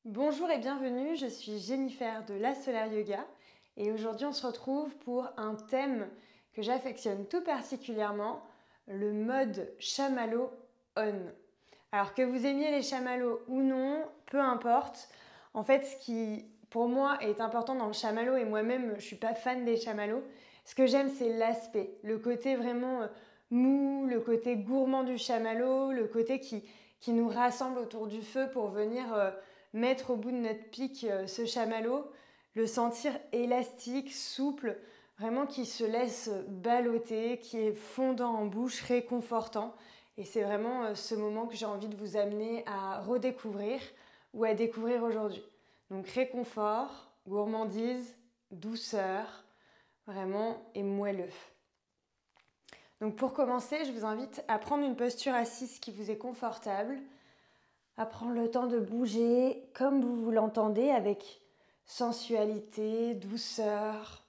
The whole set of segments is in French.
Bonjour et bienvenue, je suis Jennifer de La Solaire Yoga et aujourd'hui on se retrouve pour un thème que j'affectionne tout particulièrement, le mode chamallow on. Alors que vous aimiez les chamallows ou non, peu importe. En fait, ce qui pour moi est important dans le chamallow, et moi-même je ne suis pas fan des chamallows, ce que j'aime c'est l'aspect, le côté vraiment mou, le côté gourmand du chamallow, le côté qui nous rassemble autour du feu pour venir mettre au bout de notre pic ce chamallow, le sentir élastique, souple, vraiment qui se laisse balloter, qui est fondant en bouche, réconfortant. Et c'est vraiment ce moment que j'ai envie de vous amener à redécouvrir ou à découvrir aujourd'hui. Donc réconfort, gourmandise, douceur, vraiment et moelleux. Donc pour commencer, je vous invite à prendre une posture assise qui vous est confortable, à prendre le temps de bouger comme vous l'entendez, avec sensualité, douceur.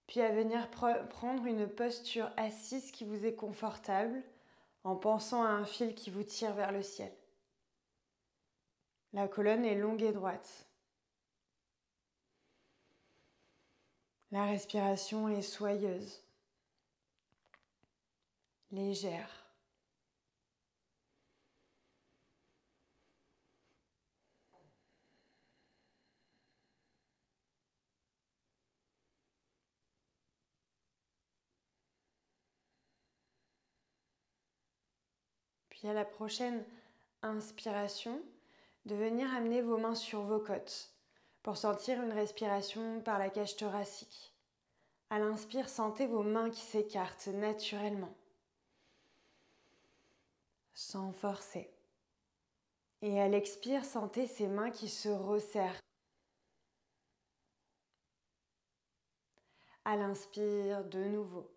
Puis à venir prendre une posture assise qui vous est confortable en pensant à un fil qui vous tire vers le ciel. La colonne est longue et droite. La respiration est soyeuse, légère. Puis à la prochaine inspiration, de venir amener vos mains sur vos côtes pour sentir une respiration par la cage thoracique. À l'inspire, sentez vos mains qui s'écartent naturellement, sans forcer. Et à l'expire, sentez ces mains qui se resserrent. À l'inspire, de nouveau,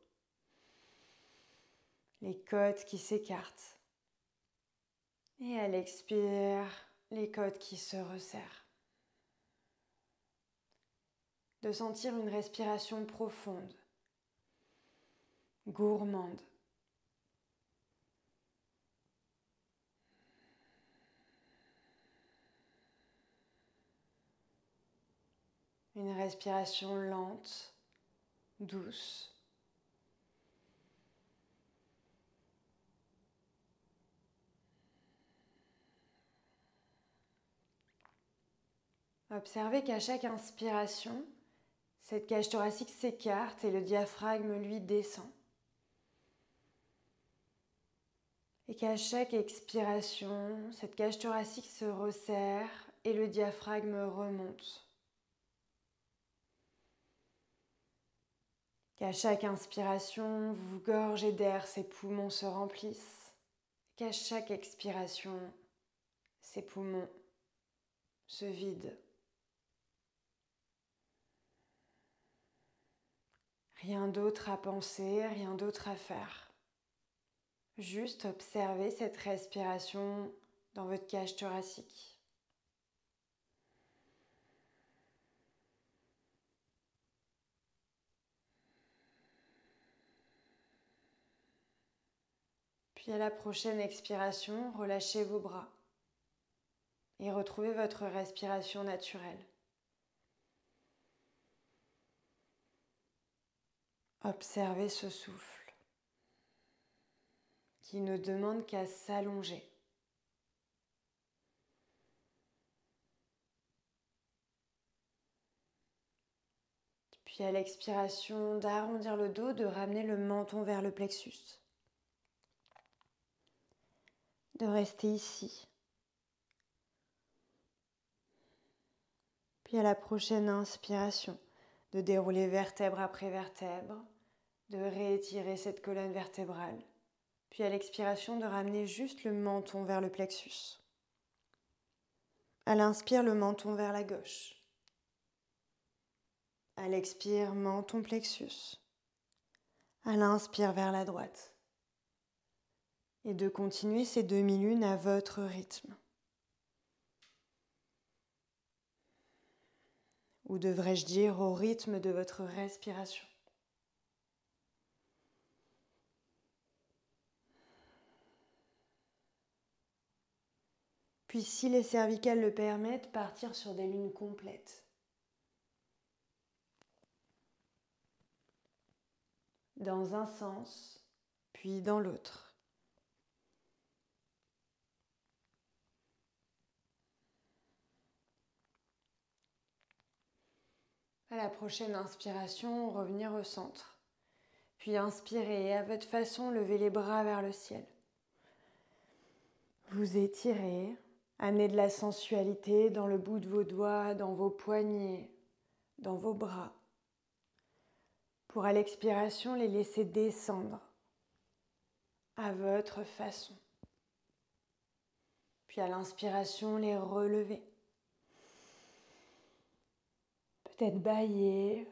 les côtes qui s'écartent. Et à l'expire, les côtes qui se resserrent. De sentir une respiration profonde, gourmande. Une respiration lente, douce. Observez qu'à chaque inspiration, cette cage thoracique s'écarte et le diaphragme, lui, descend. Et qu'à chaque expiration, cette cage thoracique se resserre et le diaphragme remonte. Qu'à chaque inspiration, vous vous gorgez d'air, ces poumons se remplissent. Qu'à chaque expiration, ces poumons se vident. Rien d'autre à penser, rien d'autre à faire. Juste observez cette respiration dans votre cage thoracique. Puis à la prochaine expiration, relâchez vos bras et retrouvez votre respiration naturelle. Observez ce souffle qui ne demande qu'à s'allonger. Puis à l'expiration, d'arrondir le dos, de ramener le menton vers le plexus. De rester ici. Puis à la prochaine inspiration, de dérouler vertèbre après vertèbre, de réétirer cette colonne vertébrale. Puis à l'expiration, de ramener juste le menton vers le plexus. À l'inspire, le menton vers la gauche. À l'expire, menton plexus. À l'inspire vers la droite. Et de continuer ces demi-lunes à votre rythme. Ou devrais-je dire au rythme de votre respiration. Puis si les cervicales le permettent, partir sur des lunes complètes. Dans un sens, puis dans l'autre. À la prochaine inspiration, revenir au centre. Puis inspirez et à votre façon, levez les bras vers le ciel. Vous étirez, amenez de la sensualité dans le bout de vos doigts, dans vos poignets, dans vos bras. Pour à l'expiration, les laisser descendre à votre façon. Puis à l'inspiration, les relever. Peut-être bâiller.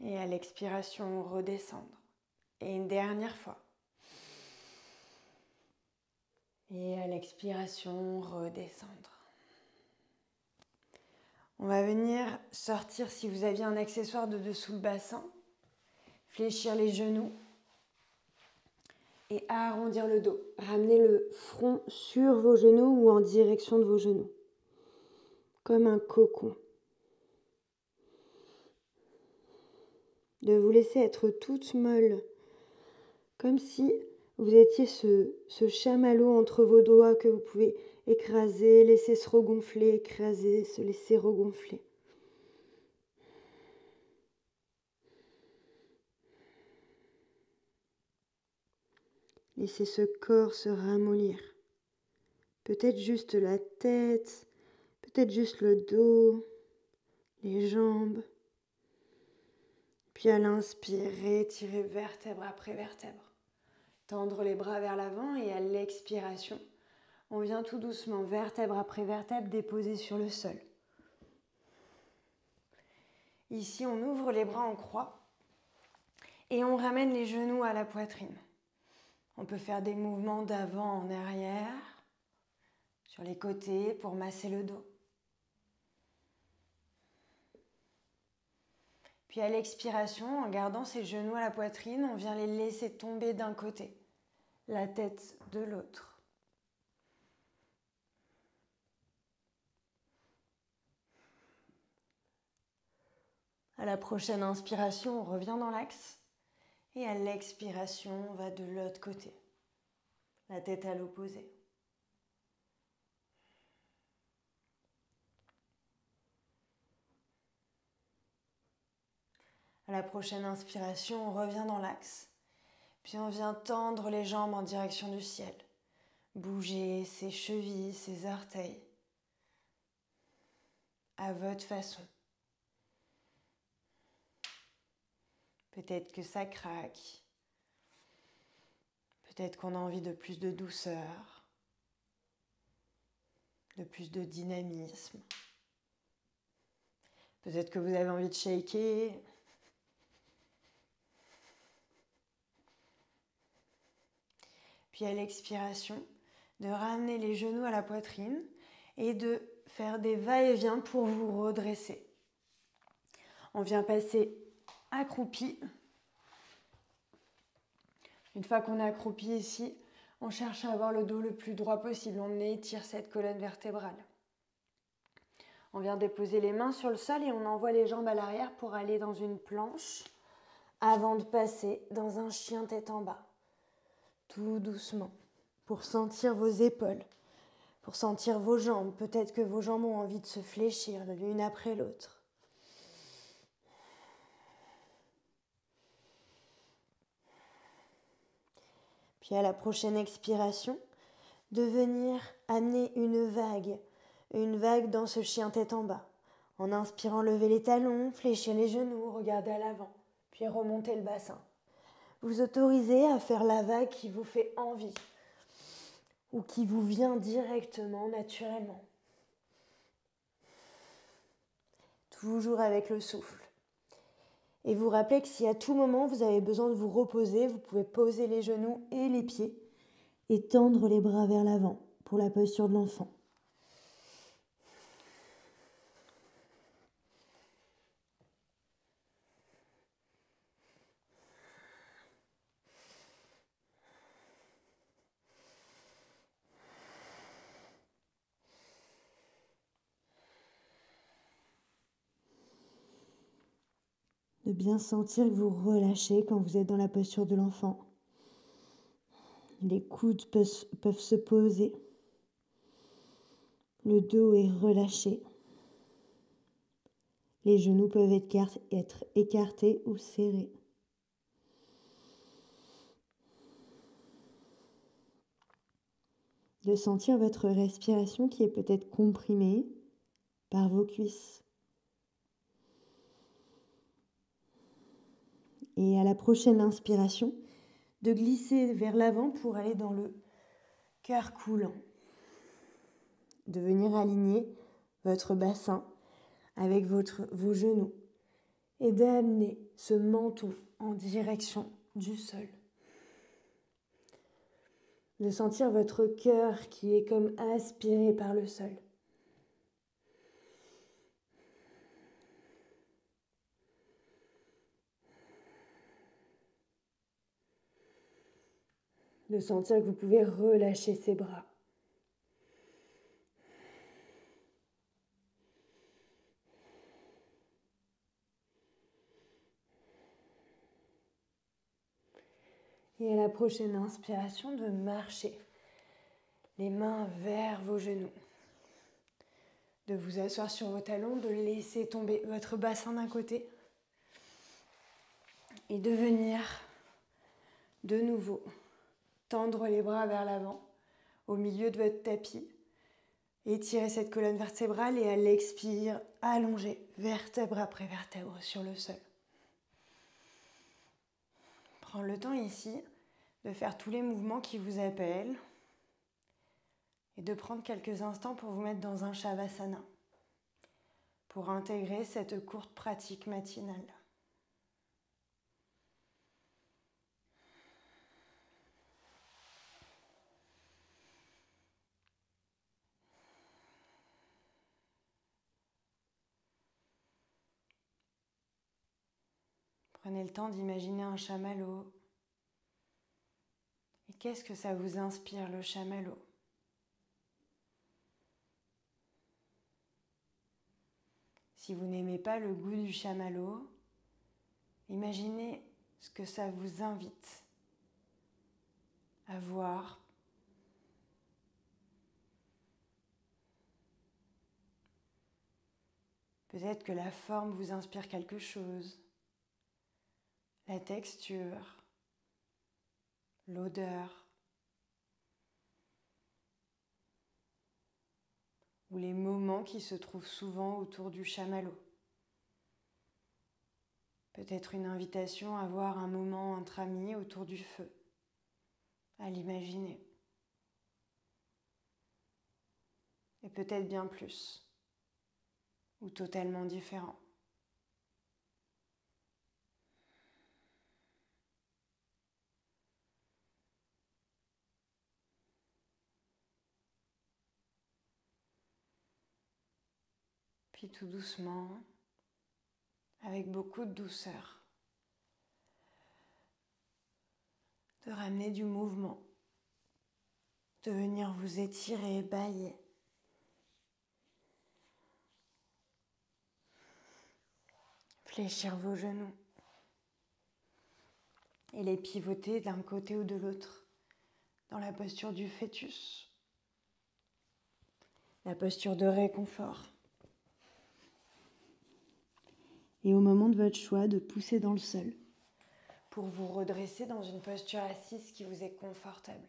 Et à l'expiration, redescendre. Et une dernière fois. Et à l'expiration, redescendre. On va venir sortir, si vous aviez un accessoire de dessous le bassin, fléchir les genoux et arrondir le dos. Ramenez le front sur vos genoux ou en direction de vos genoux, comme un cocon. De vous laisser être toute molle, comme si vous étiez ce chamallow entre vos doigts que vous pouvez écraser, laisser se regonfler, écraser, se laisser regonfler. Laissez ce corps se ramollir. Peut-être juste la tête, peut-être juste le dos, les jambes. Puis à l'inspire, étirez vertèbre après vertèbre. Tendre les bras vers l'avant et à l'expiration, on vient tout doucement, vertèbre après vertèbre, déposer sur le sol. Ici, on ouvre les bras en croix et on ramène les genoux à la poitrine. On peut faire des mouvements d'avant en arrière, sur les côtés pour masser le dos. Puis à l'expiration, en gardant ses genoux à la poitrine, on vient les laisser tomber d'un côté, la tête de l'autre. À la prochaine inspiration, on revient dans l'axe. Et à l'expiration, on va de l'autre côté, la tête à l'opposé. À la prochaine inspiration, on revient dans l'axe. Puis on vient tendre les jambes en direction du ciel. Bouger ses chevilles, ses orteils. À votre façon. Peut-être que ça craque. Peut-être qu'on a envie de plus de douceur. De plus de dynamisme. Peut-être que vous avez envie de shaker. Puis à l'expiration, de ramener les genoux à la poitrine et de faire des va-et-vient pour vous redresser. On vient passer accroupi. Une fois qu'on est accroupi ici, on cherche à avoir le dos le plus droit possible. On étire cette colonne vertébrale. On vient déposer les mains sur le sol et on envoie les jambes à l'arrière pour aller dans une planche avant de passer dans un chien tête en bas. Tout doucement, pour sentir vos épaules, pour sentir vos jambes. Peut-être que vos jambes ont envie de se fléchir l'une après l'autre. Puis à la prochaine expiration, de venir amener une vague dans ce chien tête en bas. En inspirant, levez les talons, fléchir les genoux, regardez à l'avant, puis remontez le bassin. Vous autorisez à faire la vague qui vous fait envie ou qui vous vient directement, naturellement. Toujours avec le souffle. Et vous rappelez que si à tout moment vous avez besoin de vous reposer, vous pouvez poser les genoux et les pieds et tendre les bras vers l'avant pour la posture de l'enfant. de bien sentir que vous relâchez quand vous êtes dans la posture de l'enfant. Les coudes peuvent se poser. Le dos est relâché. Les genoux peuvent être écartés ou serrés. De sentir votre respiration qui est peut-être comprimée par vos cuisses. Et à la prochaine inspiration, de glisser vers l'avant pour aller dans le cœur coulant. De venir aligner votre bassin avec vos genoux et d'amener ce menton en direction du sol. De sentir votre cœur qui est comme aspiré par le sol. De sentir que vous pouvez relâcher ses bras. Et à la prochaine inspiration, de marcher les mains vers vos genoux. De vous asseoir sur vos talons, de laisser tomber votre bassin d'un côté et de venir de nouveau tendre les bras vers l'avant au milieu de votre tapis. Étirez cette colonne vertébrale et à l'expire, allongez vertèbre après vertèbre sur le sol. Prends le temps ici de faire tous les mouvements qui vous appellent et de prendre quelques instants pour vous mettre dans un Shavasana, pour intégrer cette courte pratique matinale. Prenez le temps d'imaginer un chamallow. Et qu'est-ce que ça vous inspire, le chamallow ? Si vous n'aimez pas le goût du chamallow, imaginez ce que ça vous invite à voir. Peut-être que la forme vous inspire quelque chose, la texture, l'odeur, ou les moments qui se trouvent souvent autour du chamallow. Peut-être une invitation à voir un moment entre amis autour du feu, à l'imaginer. Et peut-être bien plus, ou totalement différent. Puis tout doucement, avec beaucoup de douceur, de ramener du mouvement, de venir vous étirer, bâiller. Fléchir vos genoux et les pivoter d'un côté ou de l'autre dans la posture du fœtus, la posture de réconfort. Et au moment de votre choix, de pousser dans le sol pour vous redresser dans une posture assise qui vous est confortable.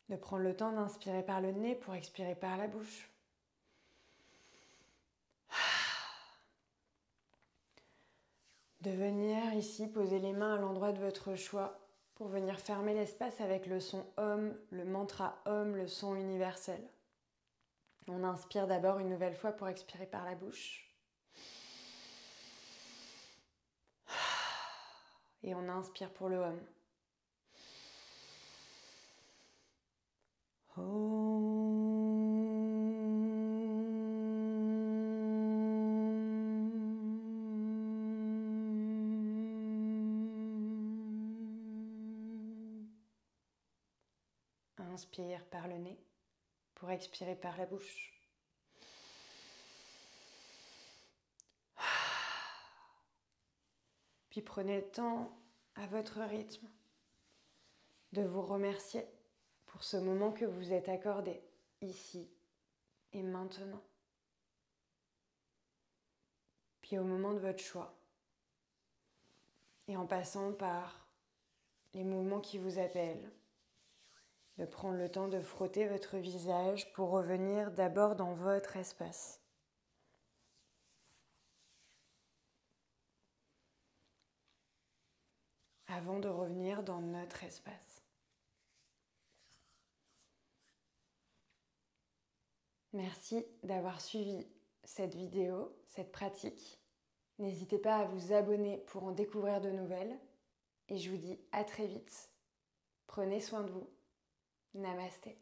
De prendre le temps d'inspirer par le nez pour expirer par la bouche. De venir ici poser les mains à l'endroit de votre choix pour venir fermer l'espace avec le son Om, le mantra Om, le son universel. On inspire d'abord une nouvelle fois pour expirer par la bouche. Et on inspire pour le Om. Inspire par le nez pour expirer par la bouche. Puis prenez le temps, à votre rythme, de vous remercier pour ce moment que vous êtes accordé ici et maintenant. Puis au moment de votre choix, et en passant par les mouvements qui vous appellent, de prendre le temps de frotter votre visage pour revenir d'abord dans votre espace. Avant de revenir dans notre espace. Merci d'avoir suivi cette vidéo, cette pratique. N'hésitez pas à vous abonner pour en découvrir de nouvelles. Et je vous dis à très vite. Prenez soin de vous. Namasté.